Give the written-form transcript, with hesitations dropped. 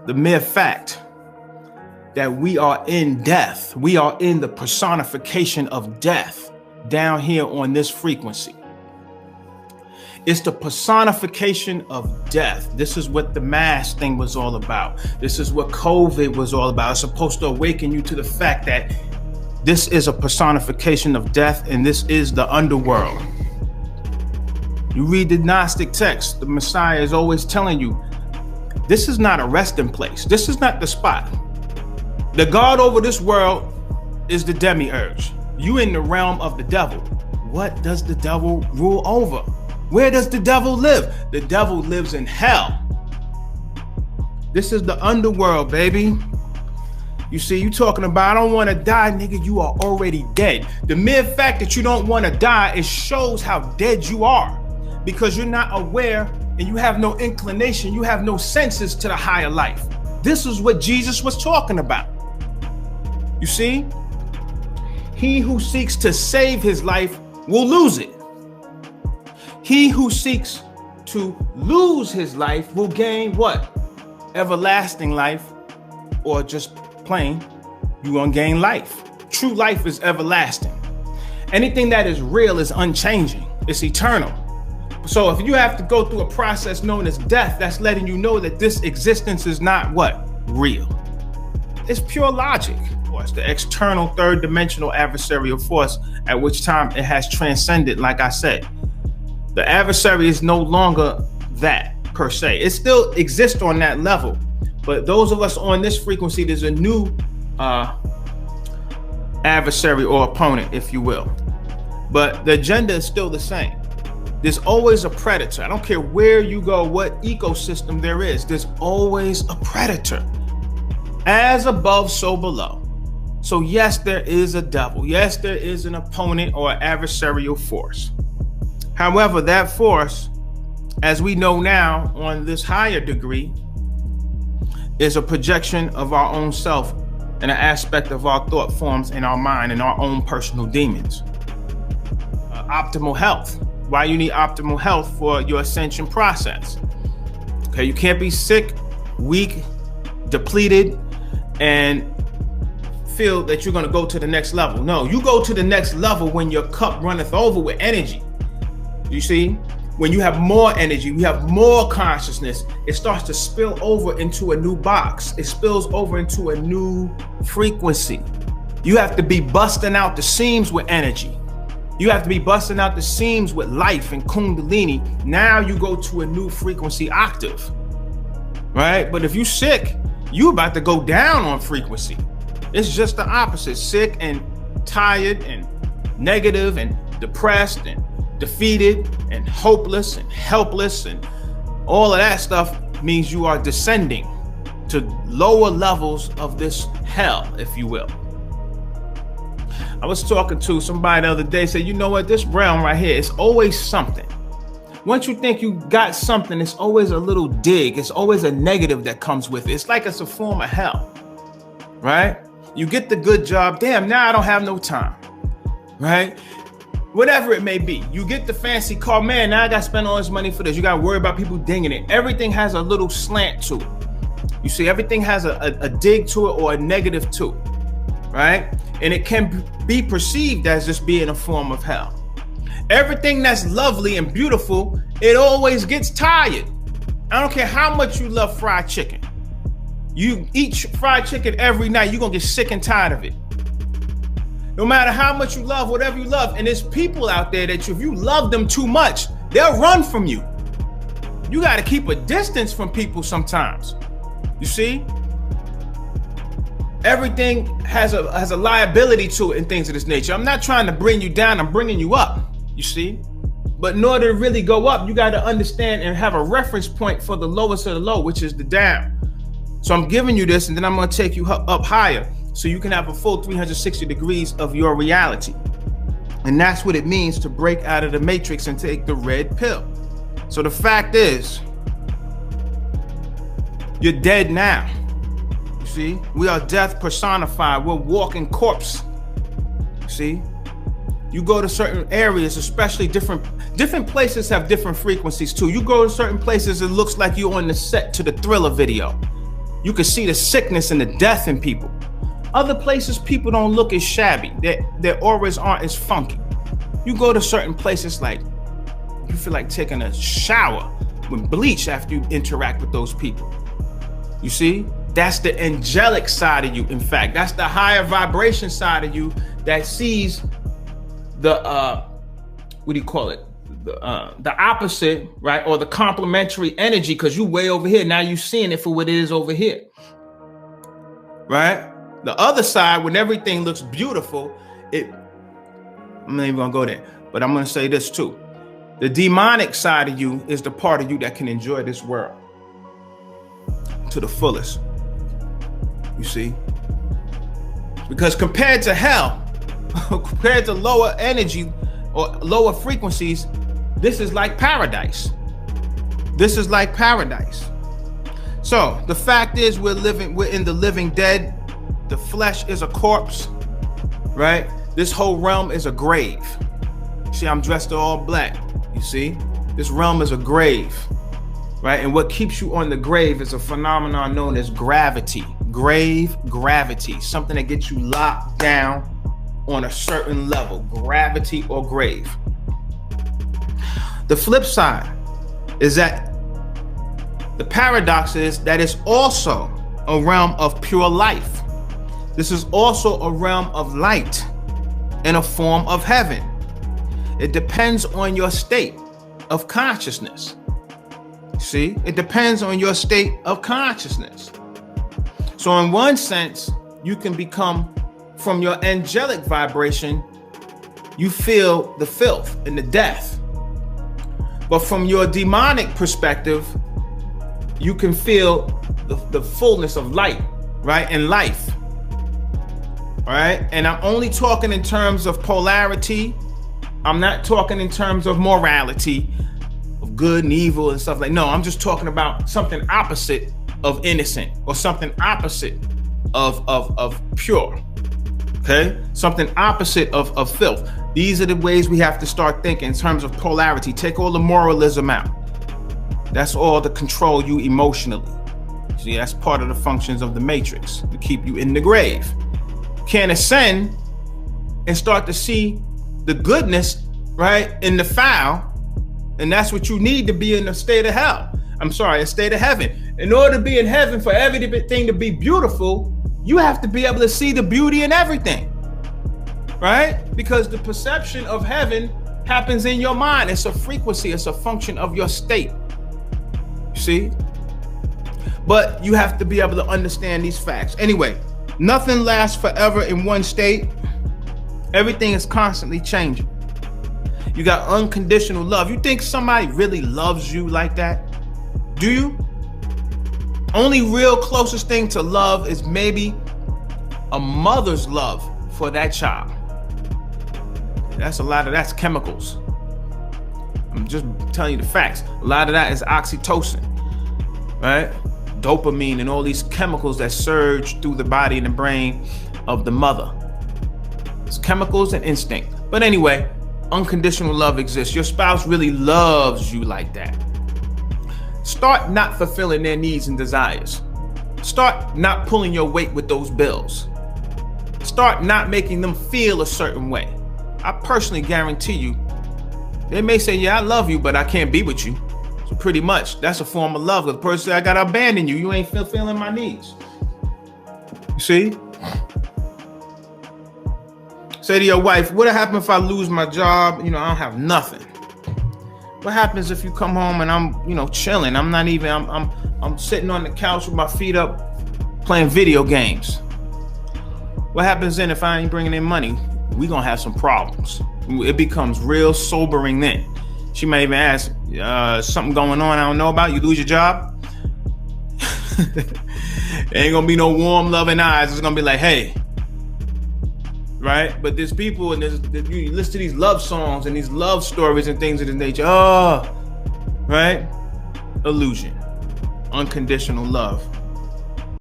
the mere fact that we are in death, we are in the personification of death down here on this frequency. It's the personification of death. This is what the mask thing was all about. This is what COVID was all about. It's supposed to awaken you to the fact that this is a personification of death, and this is the underworld. You read the Gnostic text, the Messiah is always telling you, this is not a resting place. This is not the spot. The God over this world is the demiurge. You in the realm of the devil. What does the devil rule over? Where does the devil live? The devil lives in hell. This is the underworld, baby. You see, you talking about, I don't want to die, nigga, you are already dead. The mere fact that you don't want to die, it shows how dead you are, because you're not aware and you have no inclination, you have no senses to the higher life. This is what Jesus was talking about. You see, he who seeks to save his life will lose it. He who seeks to lose his life will gain what? Everlasting life, or just plain, you're gonna gain life. True life is everlasting. Anything that is real is unchanging. It's eternal. So if you have to go through a process known as death, that's letting you know that this existence is not what? Real. It's pure logic. It's the external third dimensional adversarial force, at which time it has transcended, like I said. The adversary is no longer that per se. It still exists on that level. But those of us on this frequency, there's a new adversary or opponent, if you will. But the agenda is still the same. There's always a predator. I don't care where you go, what ecosystem there is. There's always a predator. As above, so below. So yes, there is a devil. Yes, there is an opponent or adversarial force. However, that force, as we know now on this higher degree, is a projection of our own self and an aspect of our thought forms in our mind and our own personal demons. Optimal health. Why you need optimal health for your ascension process. Okay, you can't be sick, weak, depleted, and feel that you're going to go to the next level. No, you go to the next level when your cup runneth over with energy. You see, when you have more energy, you have more consciousness, it starts to spill over into a new box. It spills over into a new frequency. You have to be busting out the seams with energy. You have to be busting out the seams with life and kundalini. Now you go to a new frequency octave, right? But if you're sick, you about to go down on frequency. It's just the opposite. Sick and tired and negative and depressed and defeated and hopeless and helpless and all of that stuff means you are descending to lower levels of this hell, if you will. I was talking to somebody the other day, said, you know what, this realm right here is always something. Once you think you got something, it's always a little dig. It's always a negative that comes with it. It's like it's a form of hell, right? You get the good job. Damn, now I don't have no time, right? Whatever it may be. You get the fancy car. Man, now I got to spend all this money for this. You got to worry about people dinging it. Everything has a little slant to it. You see, everything has a dig to it or a negative to it, right? And it can be perceived as just being a form of hell. Everything that's lovely and beautiful, it always gets tired. I don't care how much you love fried chicken. You eat fried chicken every night, you're going to get sick and tired of it. No matter how much you love, whatever you love. And there's people out there that if you love them too much, they'll run from you. You got to keep a distance from people sometimes. You see? Everything has a liability to it and things of this nature. I'm not trying to bring you down, I'm bringing you up, you see? But in order to really go up, you got to understand and have a reference point for the lowest of the low, which is the down. So I'm giving you this, and then I'm going to take you up higher so you can have a full 360 degrees of your reality. And that's what it means to break out of the matrix and take the red pill. So the fact is, you're dead now. You see, we are death personified. We're walking corpse. You see, you go to certain areas, especially different places have different frequencies too. You go to certain places, it looks like you're on the set to the Thriller video. You can see the sickness and the death in people. Other places, people don't look as shabby. Their auras aren't as funky. You go to certain places, like you feel like taking a shower with bleach after you interact with those people. You see? That's the angelic side of you. In fact, that's the higher vibration side of you that sees the what do you call it? The opposite, right? Or the complementary energy, because you way over here. Now you seeing it for what it is over here. Right? The other side, when everything looks beautiful, I'm not even gonna go there, but I'm gonna say this too. The demonic side of you is the part of you that can enjoy this world to the fullest. You see? Because compared to hell, compared to lower energy or lower frequencies, this is like paradise. This is like paradise. So the fact is, we're in the living dead. The flesh is a corpse, right? This whole realm is a grave. See, I'm dressed all black. You see? This realm is a grave, right? And what keeps you on the grave is a phenomenon known as gravity. Grave gravity, something that gets you locked down on a certain level, gravity or grave. The flip side is that the paradox is that it's also a realm of pure life. This is also a realm of light in a form of heaven. It depends on your state of consciousness. See, it depends on your state of consciousness. So in one sense, you can become, from your angelic vibration, you feel the filth and the death. But from your demonic perspective, you can feel the fullness of light, right? And life, right? And I'm only talking in terms of polarity. I'm not talking in terms of morality, of good and evil and stuff like, no, I'm just talking about something opposite of innocent, or something opposite of pure. Okay? Something opposite of filth. These are the ways we have to start thinking in terms of polarity. Take all the moralism out. That's all to control you emotionally. See, that's part of the functions of the matrix, to keep you in the grave. You can't ascend and start to see the goodness, right, in the foul. And that's what you need to be in a state of hell. A state of heaven. In order to be in heaven, for everything to be beautiful, you have to be able to see the beauty in everything, right? Because the perception of heaven happens in your mind. It's a frequency. It's a function of your state. You see? But you have to be able to understand these facts. Anyway, nothing lasts forever in one state. Everything is constantly changing. You got unconditional love. You think somebody really loves you like that? Do you? Only real closest thing to love is maybe a mother's love for that child. That's chemicals. I'm just telling you the facts. A lot of that is oxytocin, right? Dopamine and all these chemicals that surge through the body and the brain of the mother. It's chemicals and instinct. But anyway, unconditional love exists. Your spouse really loves you like that. Start not fulfilling their needs and desires. Start not pulling your weight with those bills. Start not making them feel a certain way. I personally guarantee you, they may say, yeah, I love you, but I can't be with you. So pretty much, that's a form of love. The person said, I gotta abandon you. You ain't fulfilling my needs. You see? Say to your wife, what'll happen if I lose my job? I don't have nothing. What happens if you come home and I'm, chilling? I'm sitting on the couch with my feet up playing video games. What happens then if I ain't bringing in money? We gonna have some problems. It becomes real sobering then. She may even ask, something going on I don't know about? You lose your job? There ain't gonna be no warm, loving eyes. It's gonna be like, hey. Right? But there's people, and you listen to these love songs and these love stories and things of this nature. Oh, right? Illusion. Unconditional love.